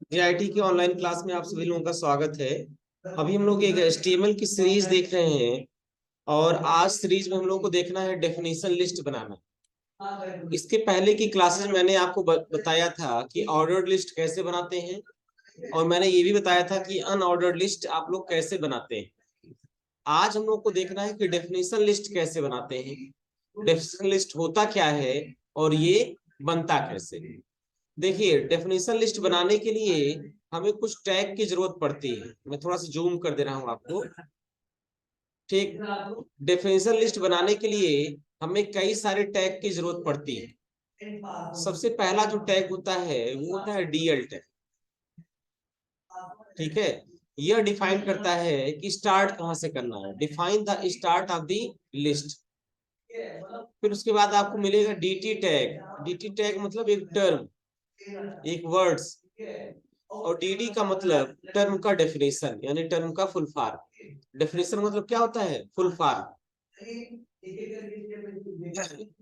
GIT की online class में आप सभी लोगों का स्वागत है। अभी हम लोग एक एचटीएमएल की सीरीज देख रहे हैं और आज सीरीज में हम लोग को देखना है डेफिनेशन लिस्ट बनाना। इसके पहले की क्लासेस में मैंने आपको बताया था कि ऑर्डर्ड लिस्ट कैसे बनाते हैं और मैंने ये भी बताया था कि अनऑर्डर्ड लिस्ट आप लोग कैसे बनाते हैं। आज हम लोग को देखना है कि डेफिनेशन लिस्ट कैसे बनाते हैं, डेफिनेशन लिस्ट होता क्या है और ये बनता कैसे। देखिए, डेफिनेशन लिस्ट बनाने के लिए हमें कुछ टैग की जरूरत पड़ती है। मैं थोड़ा सा जूम कर दे रहा हूं आपको। ठीक, डेफिनेशन लिस्ट बनाने के लिए हमें कई सारे टैग की जरूरत पड़ती है। सबसे पहला जो टैग होता है वो होता है डीएल टैग। ठीक है, यह डिफाइन करता है कि स्टार्ट कहां से करना है। Define the start of the list. फिर उसके बाद आपको मिलेगा डीटी टैग। डीटी टैग मतलब एक टर्म, एक वर्ड्स, और डीडी का मतलब टर्म का डेफिनेशन, यानी टर्म का फुल फॉर्म। डेफिनेशन मतलब क्या होता है? Full form.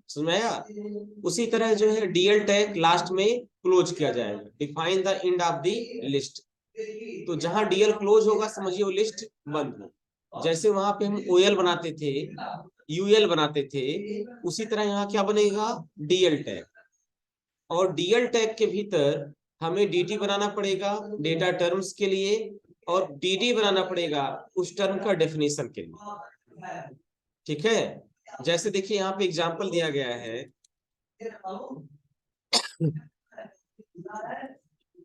सुनाया। उसी तरह जो है डीएल टैग लास्ट में क्लोज किया जाएगा। Define the end of the list. तो जहां डीएल क्लोज होगा समझिए वो लिस्ट बंद हो। जैसे वहां पे हम ओएल बनाते थे, यूएल बनाते थे, उसी तरह यहाँ क्या बनेगा? DL tag. और डीएल टैग के भीतर हमें डीटी बनाना पड़ेगा डेटा टर्म्स के लिए, और डीडी बनाना पड़ेगा उस टर्म का डेफिनेशन के लिए। ठीक है, जैसे देखिए यहाँ पे एग्जांपल दिया गया है।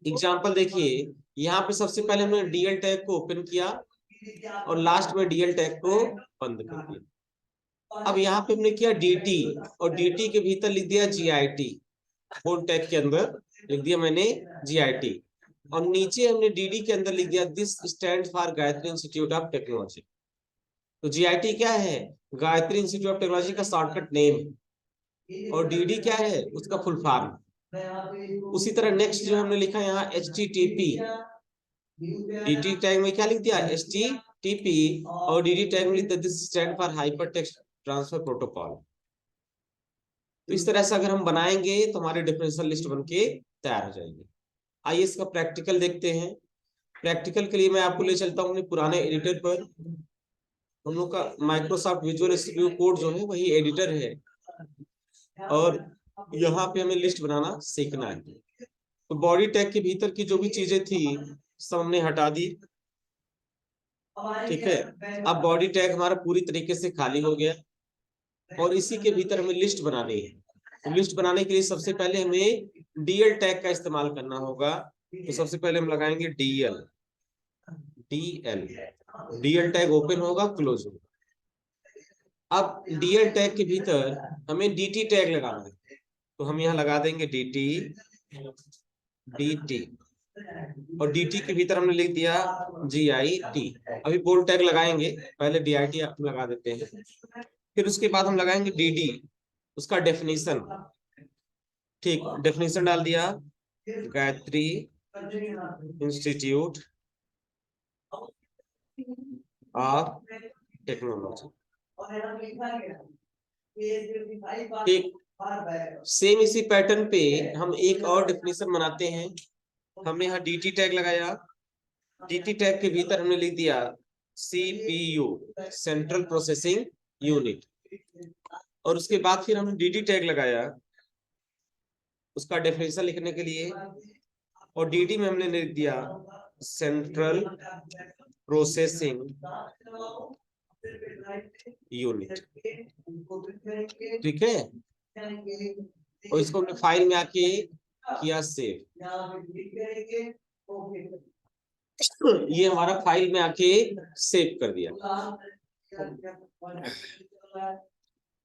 एग्जांपल देखिए, यहाँ पे सबसे पहले हमने डीएल टैग को ओपन किया और लास्ट में डीएल टैग को बंद कर दिया। अब यहाँ पे हमने किया डीटी और डीटी के भीतर लिख दिया जीआईटी। बोल्ड टैग के अंदर लिख दिया मैंने जीआईटी, और नीचे हमने डीडी के अंदर लिख दिया this stand for Gayatri institute of technology. तो जीआईटी क्या है? गायत्री इंस्टीट्यूट ऑफ टेक्नोलॉजी का शॉर्टकट नेम है, और डीडी क्या है? उसका फुल फॉर्म। उसी तरह नेक्स्ट जो हमने लिखा यहाँ HTTP। डीटी टैग में क्या लिख दिया? HTTP, और डीडी टैग में लिख दिया this stand for hyper text transfer protocol. तो इस तरह से अगर हम बनाएंगे तो हमारी डेफिनेशन लिस्ट बनके तैयार हो जाएगी। आइए इसका प्रैक्टिकल देखते हैं। प्रैक्टिकल के लिए मैं आपको ले चलता हूँ अपने पुराने एडिटर पर। हम लोग का माइक्रोसॉफ्ट विजुअल स्टूडियो कोड जो है वही एडिटर है, और यहाँ पे हमें लिस्ट बनाना सीखना है। तो बॉडी टैग के भीतर की जो भी चीजें थी सब हमने हटा दी। ठीक है, अब बॉडी टैग हमारा पूरी तरीके से खाली हो गया, और इसी के भीतर हमें लिस्ट बनानी है। तो लिस्ट बनाने के लिए सबसे पहले हमें डीएल टैग का इस्तेमाल करना होगा। तो सबसे पहले हम लगाएंगे DL. DL DL tag open होगा, क्लोज होगा। अब डीएल टैग के भीतर हमें डीटी टैग लगाना है, तो हम यहाँ लगा देंगे डीटी। डीटी और डीटी के भीतर हमने लिख दिया जीआईटी। अभी बोल्ड टैग लगाएंगे, पहले डीआईटी लगा देते हैं। फिर उसके बाद हम लगाएंगे डीडी, उसका डेफिनेशन। ठीक, डेफिनेशन डाल दिया, गायत्री इंस्टीट्यूट ऑफ टेक्नोलॉजी। ठीक, सेम इसी पैटर्न पे हम एक और डेफिनेशन बनाते हैं। हमने यहाँ डीटी टैग लगाया। डीटी टैग के भीतर हमने लिख दिया CPU, सेंट्रल प्रोसेसिंग यूनिट, और उसके बाद फिर हमने डीडी टैग लगाया उसका डेफिनेशन लिखने के लिए, और डीडी में हमने लिख दिया सेंट्रल प्रोसेसिंग यूनिट। ठीक है, और इसको हमने फाइल में आके किया सेव। ये हमारा फाइल में आके सेव कर दिया।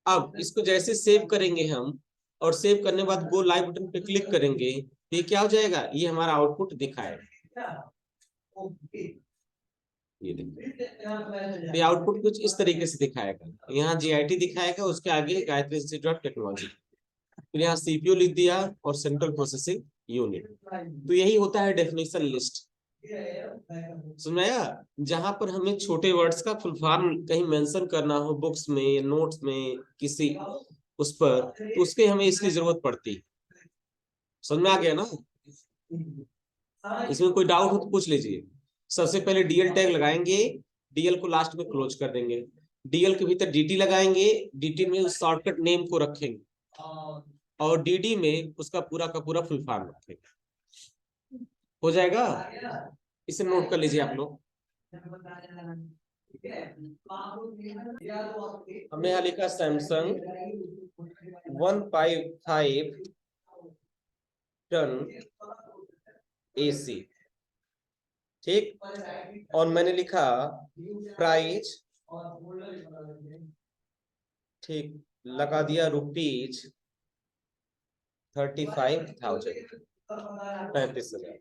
अब इसको जैसे सेव करेंगे हम, और सेव करने के बाद गो लाइव बटन पे क्लिक करेंगे, तो ये क्या हो जाएगा? ये हमारा आउटपुट दिखाएगा। ये देखिए, ये आउटपुट कुछ इस तरीके से दिखाएगा। यहाँ जीआईटी दिखाएगा, उसके आगे गायत्री इंस्टीट्यूट ऑफ टेक्नोलॉजी, फिर यहाँ सीपीयू लिख दिया और सेंट्रल प्रोसेसिंग यूनिट। तो यही होता है डेफिनेशन लिस्ट। सुनाया, जहां पर हमें छोटे वर्ड्स का फुल फॉर्म कहीं मेंशन करना हो, बुक्स में, नोट्स में, किसी उस पर, तो उसके हमें इसकी जरूरत पड़ती। समझ में आ गया ना? इसमें कोई डाउट हो तो पूछ लीजिए। सबसे पहले डीएल टैग लगाएंगे, डीएल को लास्ट में क्लोज कर देंगे, डीएल के भीतर डीटी लगाएंगे, डीटी में उस शॉर्टकट नेम को रखेंगे और डीडी में उसका पूरा का पूरा फुल फॉर्म रखेंगे। हो जाएगा, इसे नोट कर लीजिए आप लोग। हमने यहाँ लिखा सैमसंग 155 टन AC, ठीक। और मैंने लिखा प्राइस, ठीक, लगा दिया ₹35,000, 35,000।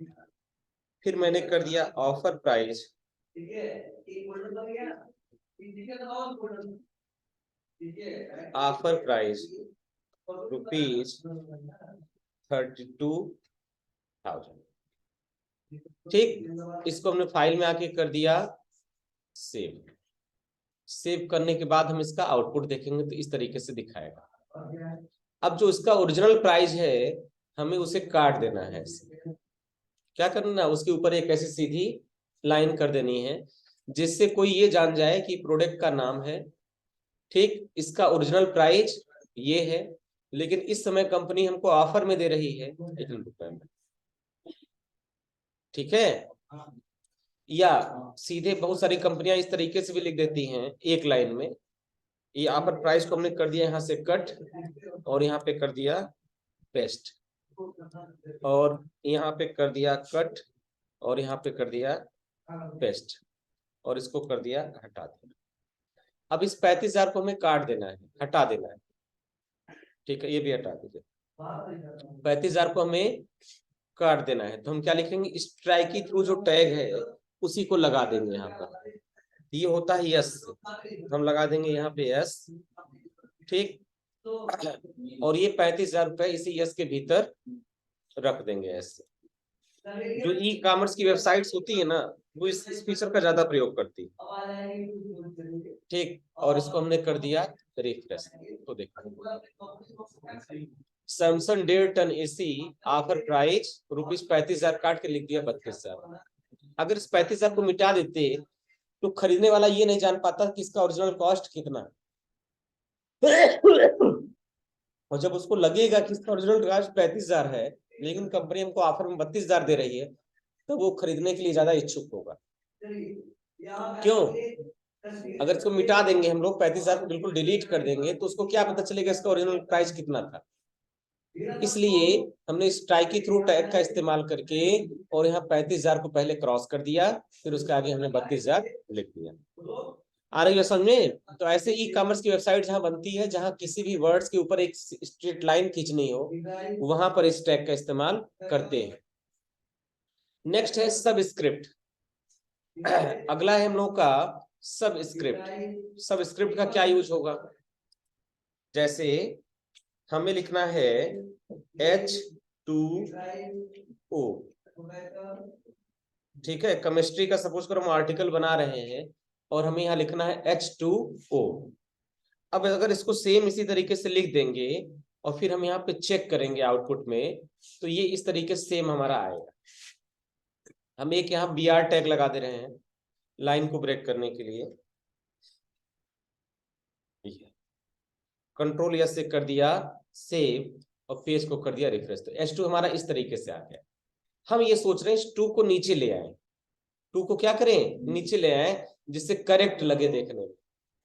फिर मैंने कर दिया ऑफर प्राइस, ऑफर प्राइस ₹32,000, ठीक। इसको हमने फाइल में आके कर दिया सेव। सेव करने के बाद हम इसका आउटपुट देखेंगे तो इस तरीके से दिखाएगा। अब जो इसका ओरिजिनल प्राइस है हमें उसे काट देना है। क्या करना है, उसके ऊपर एक ऐसी सीधी लाइन कर देनी है जिससे कोई ये जान जाए कि प्रोडक्ट का नाम है, ठीक, इसका ओरिजिनल प्राइस ये है, लेकिन इस समय कंपनी हमको ऑफर में दे रही है ₹1 में, ठीक है। या सीधे बहुत सारी कंपनियां इस तरीके से भी लिख देती हैं एक लाइन में। ये ऑफर प्राइस को हमने कर दिया यहाँ से कट और यहाँ पे कर दिया पेस्ट और यहाँ पे कर दिया कट और यहाँ पे कर दिया पेस्ट और इसको कर दिया हटा देना। अब इस 35,000 को हमें काट देना है, हटा देना है, ठीक है, ये भी हटा दीजिए। 35,000 को हमें काट देना है तो हम क्या लिखेंगे, स्ट्राइकी थ्रू जो टैग है उसी को लगा देंगे यहाँ पर। ये होता है यस, हम लगा देंगे यहाँ पे यस, ठीक। और ये 35,000 रुपए इसी यस के भीतर रख देंगे ऐसे। जो ई कॉमर्स की वेबसाइट्स होती है ना वो इस फीचर का ज्यादा प्रयोग करती है, ठीक। और इसको हमने कर दिया रिफ्रेश, तो देखो Samsung 1.5 ton AC offer price ₹35,000 काट के लिख दिया 32,000। अगर इस 35,000 को मिटा देते तो खरीदने वाला ये नहीं जान पाता कि इसका ओरिजिनल कॉस्ट कितना है। और जब उसको लगेगा कि इसका ओरिजिनल कॉस्ट 35,000 है लेकिन कंपनी हमको ऑफर में 32,000 दे रही है तो वो खरीदने के लिए ज्यादा इच्छुक होगा। क्यों? अगर इसको मिटा देंगे हम लोग, 35,000 को बिल्कुल डिलीट कर देंगे तो उसको क्या पता चलेगा इसका ओरिजिनल प्राइस कितना था। इसलिए हमने स्ट्राइकी थ्रू टैग का इस्तेमाल करके और यहाँ 35,000 को पहले क्रॉस कर दिया, फिर उसके आगे हमने 32,000 लिख दिया। आ रही है समझ में? तो ऐसे ई कॉमर्स की वेबसाइट जहां बनती है, जहां किसी भी वर्ड्स के ऊपर एक स्ट्रेट लाइन खींचनी हो, वहां पर इस टैग का इस्तेमाल करते हैं। नेक्स्ट है सबस्क्रिप्ट। अगला है हम लोग का सबस्क्रिप्ट। सबस्क्रिप्ट का क्या यूज होगा, जैसे हमें लिखना है H2O, ठीक है। केमिस्ट्री का सपोज करो हम आर्टिकल बना रहे हैं और हमें यहाँ लिखना है H2O। अब अगर इसको सेम इसी तरीके से लिख देंगे और फिर हम यहाँ पे चेक करेंगे आउटपुट में तो ये इस तरीके से सेम हमारा आएगा। हम एक यहाँ BR टैग लगा दे रहे हैं लाइन को ब्रेक करने के लिए, कंट्रोल एस से कर दिया सेव और पेज को कर दिया रिफ्रेश, तो H2 हमारा इस तरीके से आ गया। हम ये सोच रहे हैं 2 को नीचे ले आए, 2 को क्या करें, नीचे ले आए जिससे करेक्ट लगे देखने में।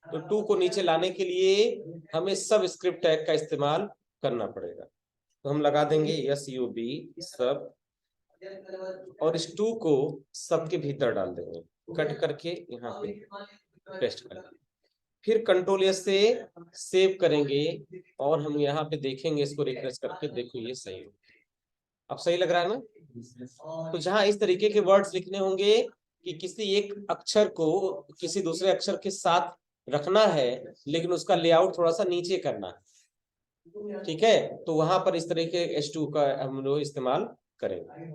तो 2 को नीचे लाने के लिए हमें सब स्क्रिप्ट टैग का इस्तेमाल करना पड़ेगा। तो हम लगा देंगे SUB सब और इस 2 को सब के भीतर डाल देंगे, कट करके यहाँ पे पेस्ट करेंगे। फिर कंट्रोल एस से सेव करेंगे और हम यहाँ पे देखेंगे, इसको रिफ्रेश करके देखो ये सही है। अब सही लग रहा है ना? तो जहां इस तरीके के वर्ड्स लिखने होंगे कि किसी एक अक्षर को किसी दूसरे अक्षर के साथ रखना है लेकिन उसका लेआउट थोड़ा सा नीचे करना है, ठीक है, तो वहां पर इस तरीके H2 का हम लोग इस्तेमाल करेंगे।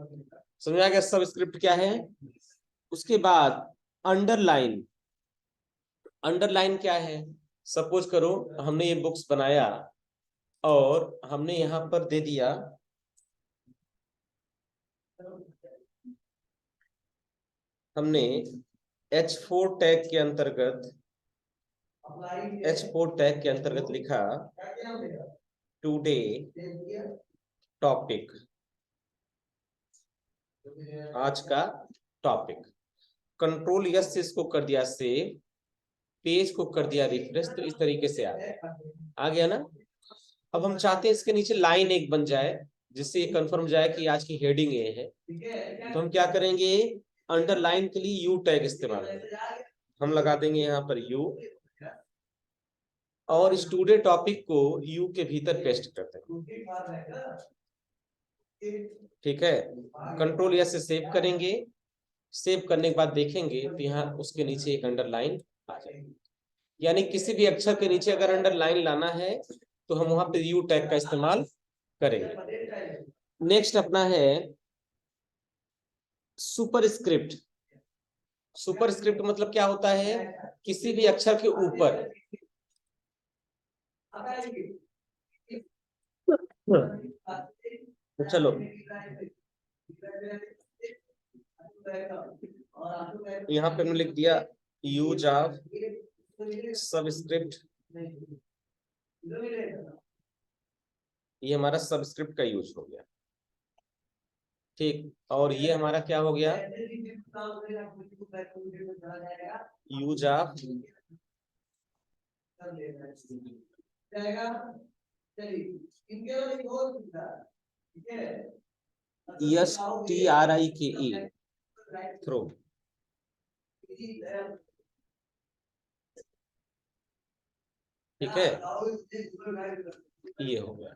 समझ आ गया सब स्क्रिप्ट क्या है? उसके बाद अंडरलाइन। अंडरलाइन क्या है? सपोज करो हमने ये बुक्स बनाया और हमने यहाँ पर दे दिया हमने H4 टैग के अंतर्गत लिखा टुडे टॉपिक, आज का टॉपिक। कंट्रोल यस से इसको कर दिया सेव, पेज को कर दिया रिफ्रेश, तो इस तरीके से आ गया ना। अब हम चाहते हैं इसके नीचे लाइन एक बन जाए, जिससे ये कंफर्म जाए कि आज की हेडिंग ये है। तो हम क्या करेंगे, अंडरलाइन के लिए यू टैग इस्तेमाल करेंगे। हम लगा देंगे यहाँ पर यू, और इस टुडे टॉपिक को यू के भीतर पेस्ट करते हैं। ठीक है, कंट्रोल यस से सेव करेंगे। सेव करने के बाद देखेंगे तो यहाँ उसके नीचे एक अंडरलाइन आ जाएगी। यानी किसी भी अक्षर के नीचे अगर अंडरलाइन लाना है तो हम वहां पे यू टैग का इस्तेमाल करेंगे। नेक्स्ट अपना है सुपरस्क्रिप्ट। सुपरस्क्रिप्ट मतलब क्या होता है, किसी भी अक्षर के ऊपर तो चलो यहाँ पे हमने लिख दिया यूज ऑफ सबस्क्रिप्ट, ये हमारा सबस्क्रिप्ट का यूज हो गया। ठीक, और ये हमारा क्या हो गया, यूज ऑफ STRIKE थ्रो। ठीक है, ये हो गया।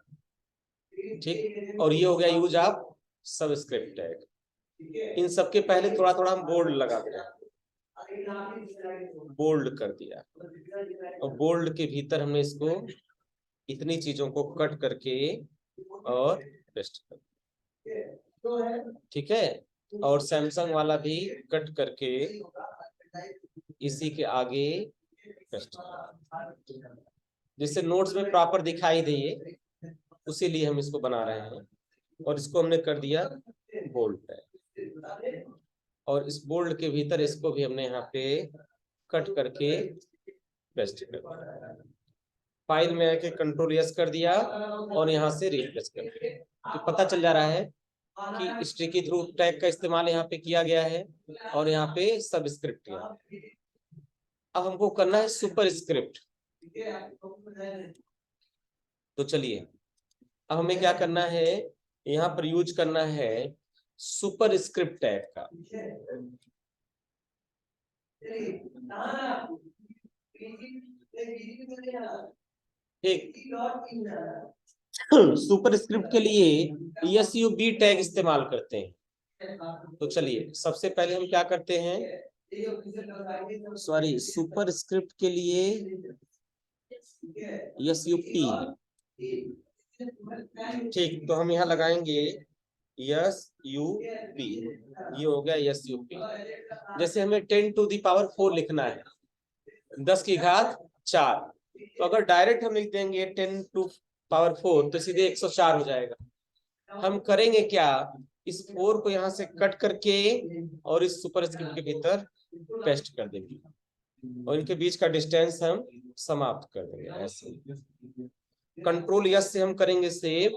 ठीक, और ये हो गया यूज ऑफ सबस्क्रिप्ट टैग। इन सबके पहले थोड़ा थोड़ा हम बोल्ड लगा दिया, बोल्ड कर दिया, और बोल्ड के भीतर हमने इसको इतनी चीजों को कट करके और पेस्ट कर दिया। ठीक है, और सैमसंग वाला भी कट करके इसी के आगे पेस्ट कर, जिससे नोट्स में प्रॉपर दिखाई दे, उसी लिए हम इसको बना रहे हैं। और इसको हमने कर दिया बोल्ड टैग, और इस बोल्ड के भीतर इसको भी हमने यहाँ पे कट करके पेस्ट कर दिया। फाइल में आके कंट्रोल यस कर दिया और यहाँ से रिप्लेस कर दिया। तो पता चल जा रहा है कि स्टिकी थ्रू टैग का इस्तेमाल यहाँ पे किया गया है, और यहाँ पे सबस्क्रिप्ट किया। अब हमको करना है सुपर स्क्रिप्ट। तो चलिए, अब हमें क्या करना है, यहाँ पर यूज करना है सुपर स्क्रिप्ट टैग का। ठीक, सुपर स्क्रिप्ट के लिए SUB टैग इस्तेमाल करते हैं। तो चलिए, सबसे पहले हम क्या करते हैं, सॉरी, सुपर स्क्रिप्ट के लिए SUP। ठीक, तो हम यहाँ लगाएंगे SUP, ये हो गया SUP। जैसे हमें 10 टू द पावर 4 लिखना है, 10 की घात 4, तो अगर डायरेक्ट हम लिख देंगे 10 टू पावर 4 तो सीधे 104 हो जाएगा। हम करेंगे क्या, इस 4 को यहाँ से कट करके और इस सुपरस्क्रिप्ट के भीतर पेस्ट कर देंगे, और इनके बीच का डिस्टेंस हम समाप्त कर देंगे ऐसे। कंट्रोल यस से हम करेंगे सेव,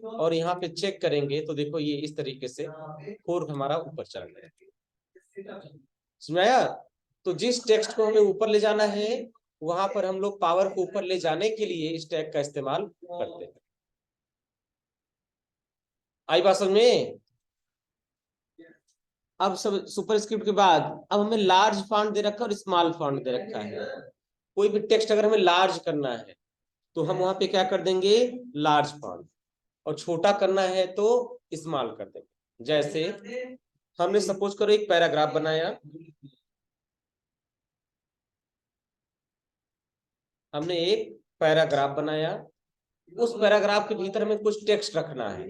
और यहाँ पे चेक करेंगे तो देखो ये इस तरीके से 4 हमारा ऊपर चल गया। सुनाया। तो जिस टेक्स्ट को हमें ऊपर ले जाना है, वहां पर हम लोग पावर को ऊपर ले जाने के लिए इस टैग का इस्तेमाल करते हैं। आई बात समझ में। अब सब सुपरस्क्रिप्ट के बाद अब हमें लार्ज फॉन्ट दे रखा है और स्मॉल फॉन्ट दे रखा है। कोई भी टेक्स्ट अगर हमें लार्ज करना है तो हम वहां पे क्या कर देंगे, लार्ज फॉन्ट, और छोटा करना है तो स्मॉल कर देंगे। जैसे हमने सपोज करो एक पैराग्राफ बनाया, हमने एक पैराग्राफ बनाया, उस पैराग्राफ के भीतर हमें कुछ टेक्स्ट रखना है।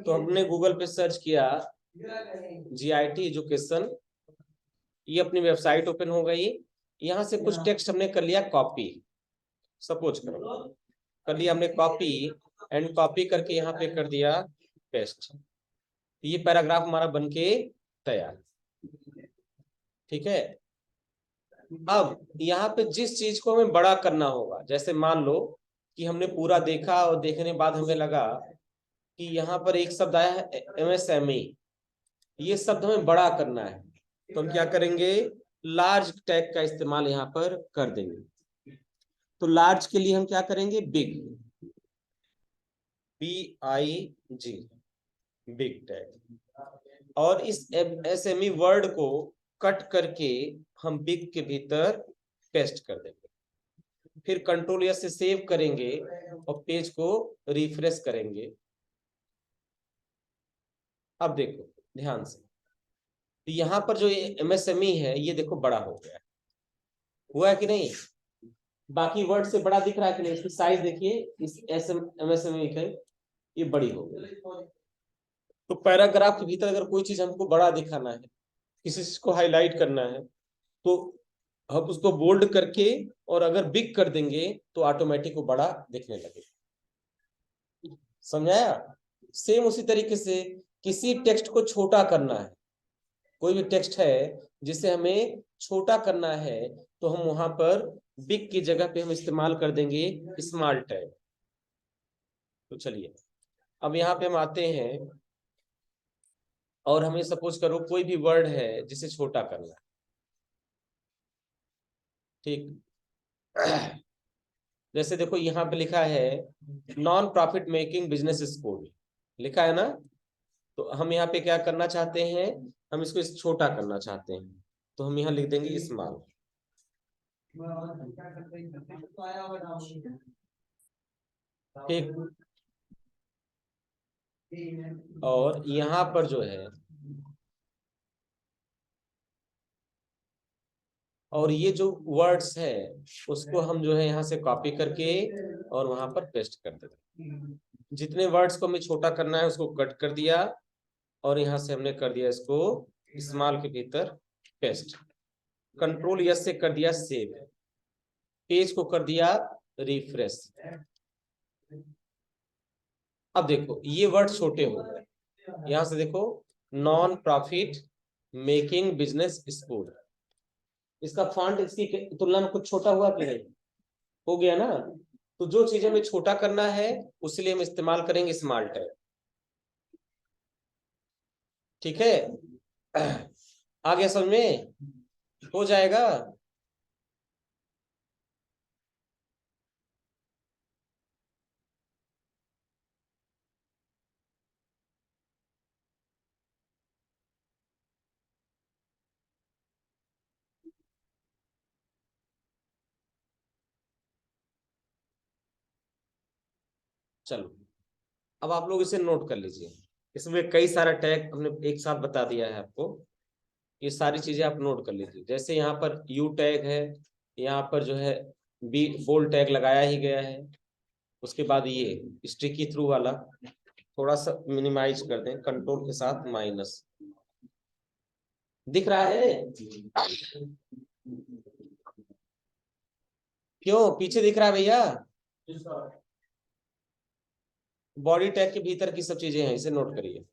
तो हमने गूगल पे सर्च किया GIT एजुकेशन, ये अपनी वेबसाइट ओपन हो गई। यहाँ से कुछ टेक्स्ट हमने कर लिया कॉपी, सपोज करो कर लिया हमने कॉपी, एंड कॉपी करके यहाँ पे कर दिया पेस्ट। ये पैराग्राफ हमारा बनके तैयार। ठीक है, अब यहाँ पे जिस चीज को हमें बड़ा करना होगा, जैसे मान लो कि हमने पूरा देखा और देखने के बाद हमें लगा कि यहाँ पर एक शब्द आया है एमएसएमई, ये शब्द हमें बड़ा करना है, तो हम क्या करेंगे, लार्ज टैग का इस्तेमाल यहाँ पर कर देंगे। तो लार्ज के लिए हम क्या करेंगे, बिग, BIG, बिग टैग। और इस एसएमई वर्ड को कट करके हम बिग के भीतर पेस्ट कर देंगे, फिर कंट्रोल एस से सेव करेंगे और पेज को रिफ्रेश करेंगे। अब देखो ध्यान से, तो यहाँ पर जो एमएसएमई है ये देखो बड़ा हो गया, हुआ है कि नहीं, बाकी वर्ड से बड़ा दिख रहा है कि नहीं, इसकी साइज देखिए, इस एमएसएमई का ये बड़ी हो गई। तो पैराग्राफ के भीतर अगर कोई चीज हमको बड़ा दिखाना है, किसी चीज को हाईलाइट करना है, तो हम उसको बोल्ड करके और अगर बिग कर देंगे तो ऑटोमेटिक वो बड़ा दिखने लगेगा। समझाया? सेम उसी तरीके से किसी टेक्स्ट को छोटा करना है, कोई भी टेक्स्ट है जिसे हमें छोटा करना है, तो हम वहां पर बिग की जगह पे हम इस्तेमाल कर देंगे स्मॉल टैग। तो चलिए अब यहाँ पे हम आते हैं और हमें सपोज करो कोई भी वर्ड है जिसे छोटा करना है, ठीक। जैसे देखो यहाँ पे लिखा है non profit making business school, लिखा है ना, तो हम यहाँ पे क्या करना चाहते हैं, हम इसको छोटा करना चाहते हैं, तो हम यहाँ लिख देंगे स्मॉल। ठीक, और यहाँ पर जो है, और ये जो वर्ड्स है उसको हम जो है यहाँ से कॉपी करके और वहां पर पेस्ट कर देते। जितने वर्ड्स को हमें छोटा करना है उसको कट कर दिया और यहाँ से हमने कर दिया इसको स्मॉल के भीतर पेस्ट, कंट्रोल यस से कर दिया सेव, पेज को कर दिया रिफ्रेश। अब देखो ये वर्ड छोटे हो गए, यहां से देखो non profit making business school, इसका फॉन्ट इसकी तुलना में कुछ छोटा हुआ कि नहीं, हो गया ना। तो जो चीज हमें छोटा करना है उसलिए हम इस्तेमाल करेंगे स्मॉल टैग। ठीक है, आ गया समझ में, हो जाएगा। चलो अब आप लोग इसे नोट कर लीजिए, इसमें कई सारा टैग हमने एक साथ बता दिया है आपको, ये सारी चीजें आप नोट कर लीजिए। जैसे यहाँ पर यू टैग है, यहाँ पर जो है बी बोल्ड टैग लगाया ही गया है, उसके बाद ये स्टिकी थ्रू वाला थोड़ा सा मिनिमाइज कर दें कंट्रोल के साथ माइनस, दिख रहा है क्यों पीछे दिख रहा है भैया, बॉडी टैग के भीतर की सब चीजें हैं, इसे नोट करिए।